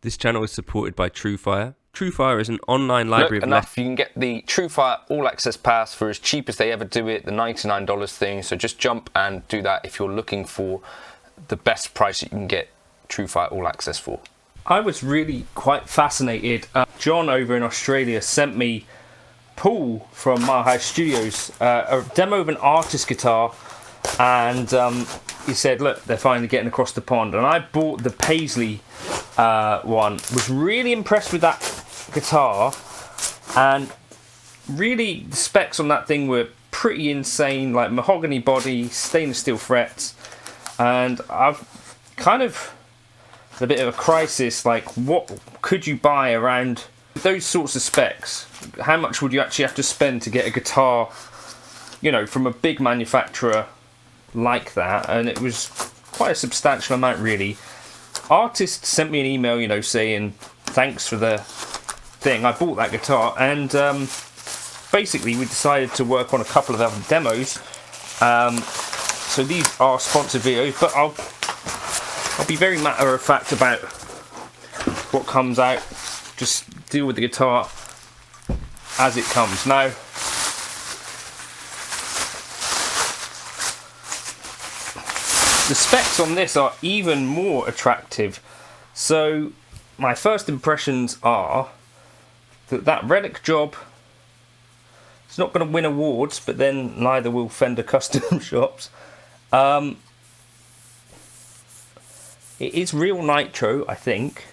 This channel is supported by Truefire. Truefire is an online library of you can get the Truefire All Access Pass for as cheap as they ever do it, the $99 thing. So just jump and do that if you're looking for the best price that you can get Truefire All Access for. I was really quite fascinated. John over in Australia sent me Paul from Mile High Studios a demo of an artist guitar, and he said, look, they're finally getting across the pond, and I bought the Paisley one. Was really impressed with that guitar, and really the specs on that thing were pretty insane, like mahogany body, stainless steel frets, and I've kind of a bit of a crisis, like what could you buy around those sorts of specs? How much would you actually have to spend to get a guitar, you know, from a big manufacturer like that? And it was quite a substantial amount, really. Artist sent me an email, you know, saying thanks for the thing. I bought that guitar, and basically we decided to work on a couple of other demos. So these are sponsored videos, but I'll be very matter of fact about what comes out. Just deal with the guitar as it comes. Now, the specs on this are even more attractive. So my first impressions are that relic job, it's not going to win awards, but then neither will Fender Custom Shops. It is real nitro, I think,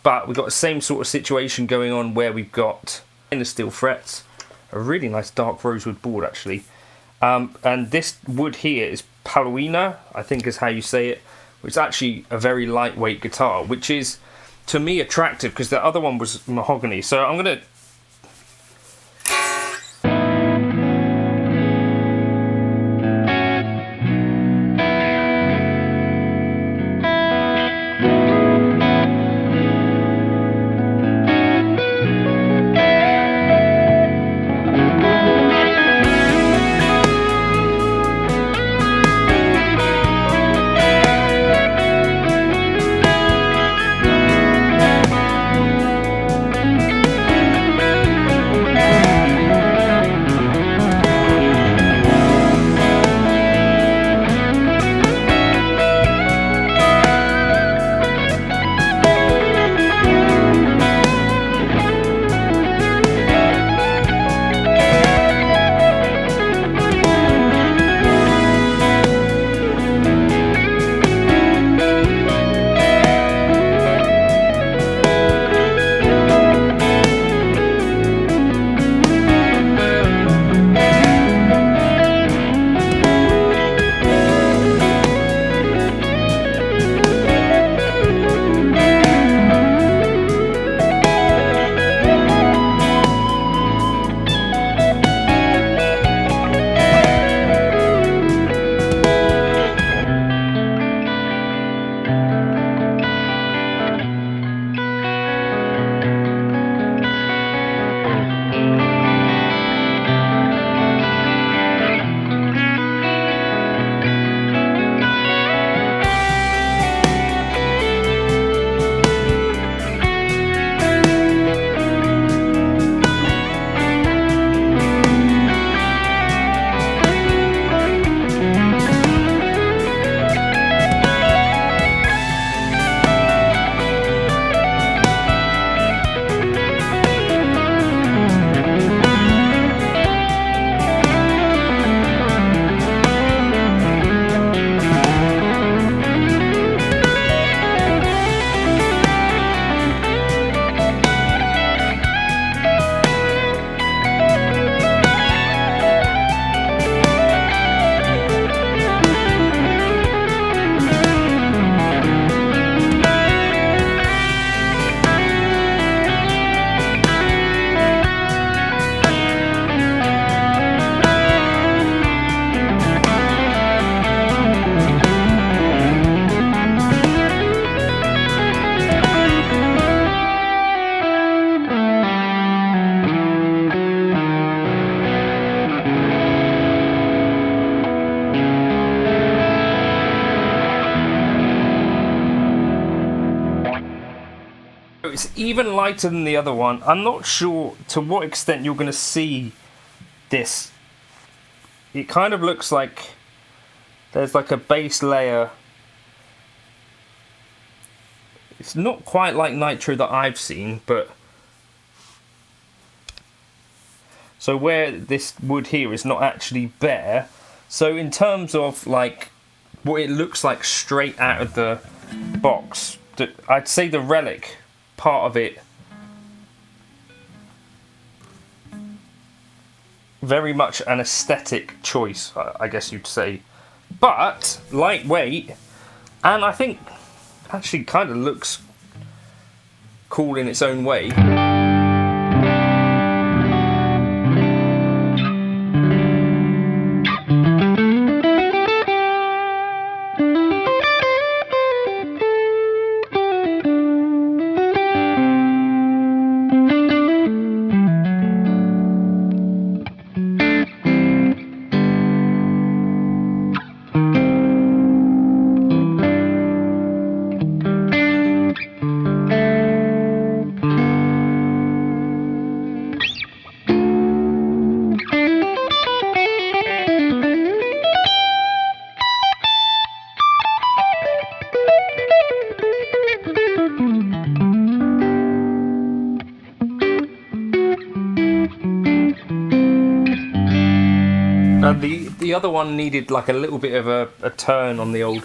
but we've got the same sort of situation going on where we've got stainless steel frets, a really nice dark rosewood board actually, and this wood here is Paluina, I think is how you say it, which is actually a very lightweight guitar, which is to me attractive because the other one was mahogany. So I'm going to it's even lighter than the other one. I'm not sure to what extent you're going to see this. It kind of looks like there's like a base layer. It's not quite like nitro that I've seen, but so where this wood here is not actually bare. So in terms of like what it looks like straight out of the box, I'd say the relic part of it very much an aesthetic choice, I guess you'd say, but lightweight, and I think actually kind of looks cool in its own way. The other one needed like a little bit of a turn on the old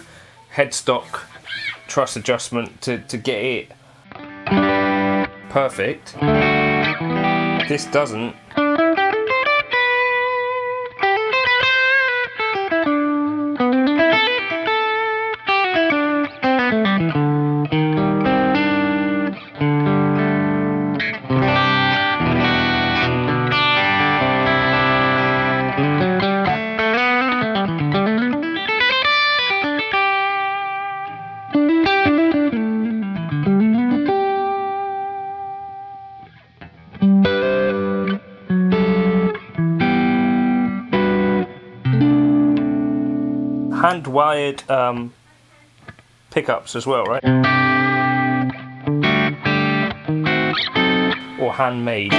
headstock truss adjustment to get it perfect. This doesn't. Hand-wired pickups as well, right? Or handmade.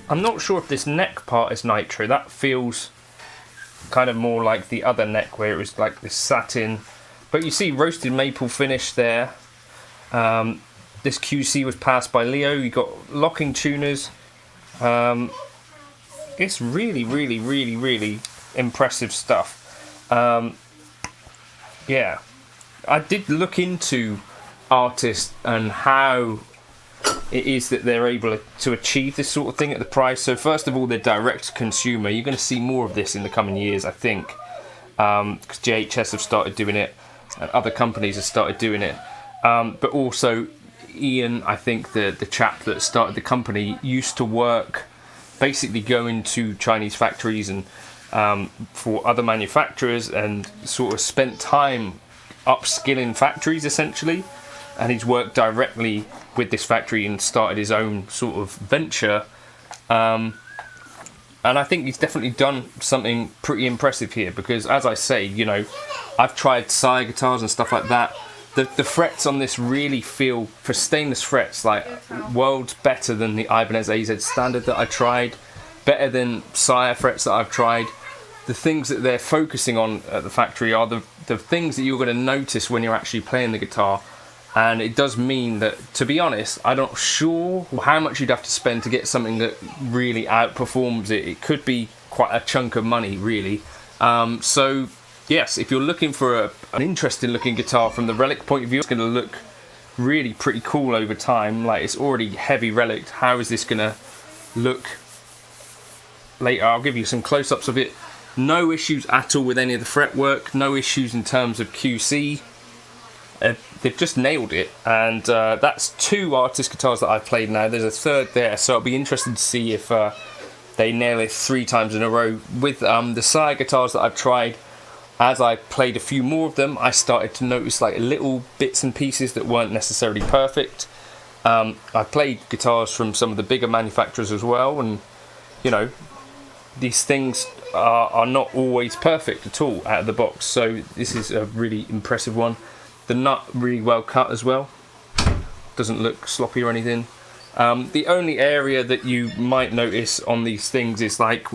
I'm not sure if this neck part is nitro. That feels kind of more like the other neck where it was like this satin. But you see roasted maple finish there. This QC was passed by Leo. You got locking tuners. It's really, really, really, really impressive stuff. Yeah, I did look into artists and how it is that they're able to achieve this sort of thing at the price. So first of all, they're direct to consumer. You're going to see more of this in the coming years, I think, because JHS have started doing it and other companies have started doing it. But also Ian, I think the chap that started the company, used to work, basically go into Chinese factories and for other manufacturers, and sort of spent time upskilling factories essentially. And he's worked directly with this factory and started his own sort of venture. And I think he's definitely done something pretty impressive here, because as I say, you know, I've tried Sire guitars and stuff like that. The frets on this really feel, for stainless frets, like worlds better than the Ibanez AZ standard that I tried, better than Sire frets that I've tried. the things that they're focusing on at the factory are the things that you're going to notice when you're actually playing the guitar. And it does mean that, to be honest, I'm not sure how much you'd have to spend to get something that really outperforms it. It could be quite a chunk of money, really. So yes, if you're looking for an interesting looking guitar from the Relic point of view, it's going to look really pretty cool over time. Like, it's already heavy Relic. How is this going to look later? I'll give you some close-ups of it. No issues at all with any of the fretwork. No issues in terms of QC. They've just nailed it. And that's 2 artist guitars that I've played now. There's a third there, so it'll be interesting to see if they nail it 3 times in a row. With the Sire guitars that I've tried, as I played a few more of them, I started to notice like little bits and pieces that weren't necessarily perfect. I played guitars from some of the bigger manufacturers as well, and you know, these things are not always perfect at all out of the box. So this is a really impressive one. The nut really well cut as well. Doesn't look sloppy or anything. The only area that you might notice on these things is like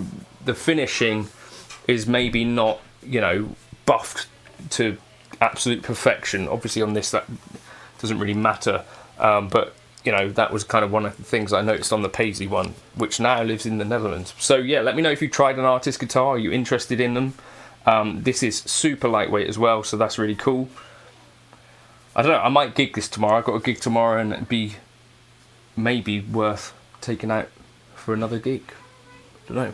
the finishing is maybe not, you know, buffed to absolute perfection. Obviously on this that doesn't really matter, but you know, that was kind of one of the things I noticed on the Paisley one, which now lives in the Netherlands. So yeah, let me know if you tried an artist guitar. Are you interested in them? This is super lightweight as well, so that's really cool. I don't know, I might gig this tomorrow. I've got a gig tomorrow and it'd be maybe worth taking out for another gig. Don't know.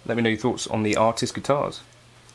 Let me know your thoughts on the artist guitars.